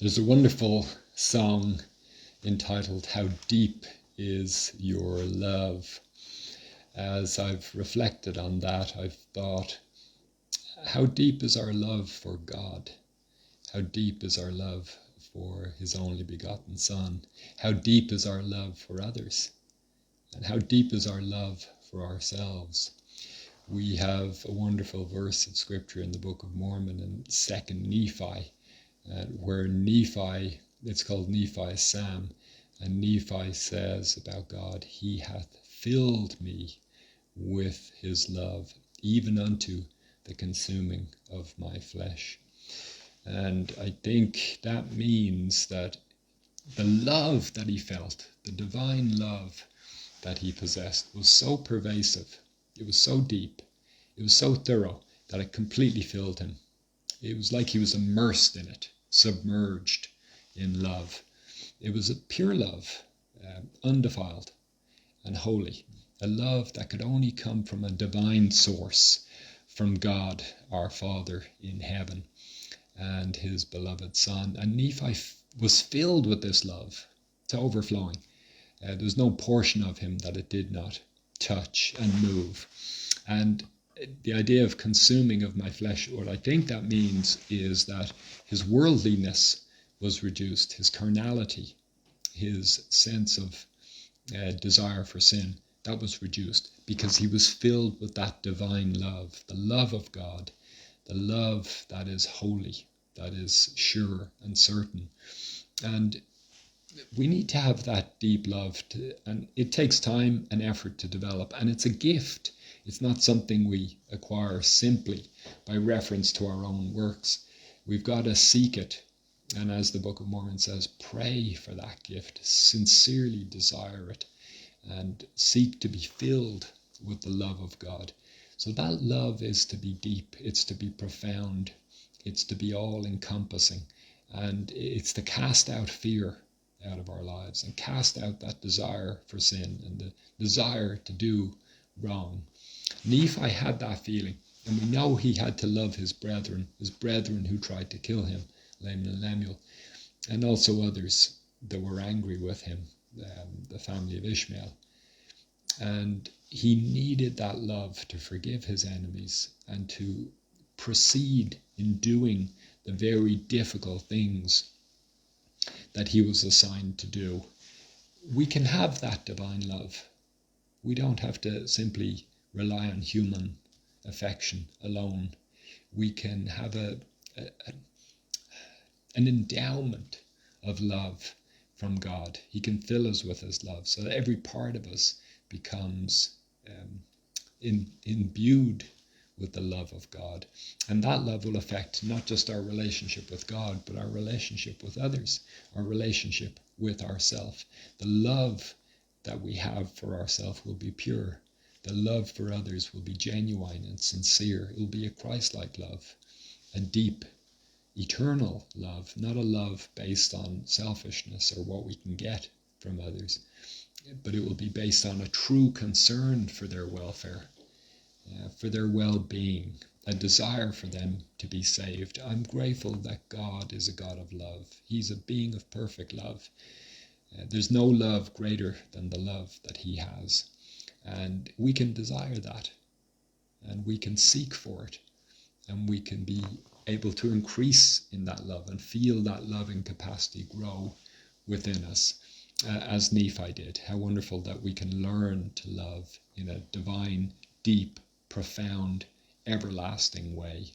There's a wonderful song entitled "How Deep Is Your Love?" As I've reflected on that, I've thought, how deep is our love for God? How deep is our love for His Only Begotten Son? How deep is our love for others? And how deep is our love for ourselves? We have a wonderful verse of scripture in the Book of Mormon in 2nd Nephi, where Nephi, it's called Nephi's Psalm, and Nephi says about God, "He hath filled me with his love, even unto the consuming of my flesh." And I think that means that the love that he felt, the divine love that he possessed, was so pervasive, it was so deep, it was so thorough that it completely filled him. It was like he was immersed in it, submerged in love. It was a pure love, undefiled and holy, a love that could only come from a divine source, from God, our Father in heaven, and his beloved Son. And Nephi was filled with this love to overflowing. There was no portion of him that it did not touch and move. And the idea of consuming of my flesh, what I think that means is that his worldliness was reduced, his carnality, his sense of desire for sin, that was reduced because he was filled with that divine love, the love of God, the love that is holy, that is sure and certain. And we need to have that deep love, and it takes time and effort to develop, and it's a gift. It's not something we acquire simply by reference to our own works. We've got to seek it, and as the Book of Mormon says, pray for that gift, sincerely desire it, and seek to be filled with the love of God. So that love is to be deep, it's to be profound, it's to be all-encompassing, and it's to cast out fear out of our lives and cast out that desire for sin and the desire to do wrong. Nephi had that feeling, and we know he had to love his brethren who tried to kill him, Laman and Lemuel, and also others that were angry with him, the family of Ishmael. And he needed that love to forgive his enemies and to proceed in doing the very difficult things that he was assigned to do. We can have that divine love. We don't have to simply rely on human affection alone. We can have an endowment of love from God. He can fill us with his love so that every part of us becomes imbued with the love of God. And that love will affect not just our relationship with God, but our relationship with others, our relationship with ourselves. The love that we have for ourselves will be pure. The love for others will be genuine and sincere. It will be a Christ-like love, a deep, eternal love, not a love based on selfishness or what we can get from others, but it will be based on a true concern for their welfare, for their well-being, a desire for them to be saved. I'm grateful that God is a God of love. He's a being of perfect love. There's no love greater than the love that he has. And we can desire that, and we can seek for it, and we can be able to increase in that love and feel that loving capacity grow within us, as Nephi did. How wonderful that we can learn to love in a divine, deep, profound, everlasting way.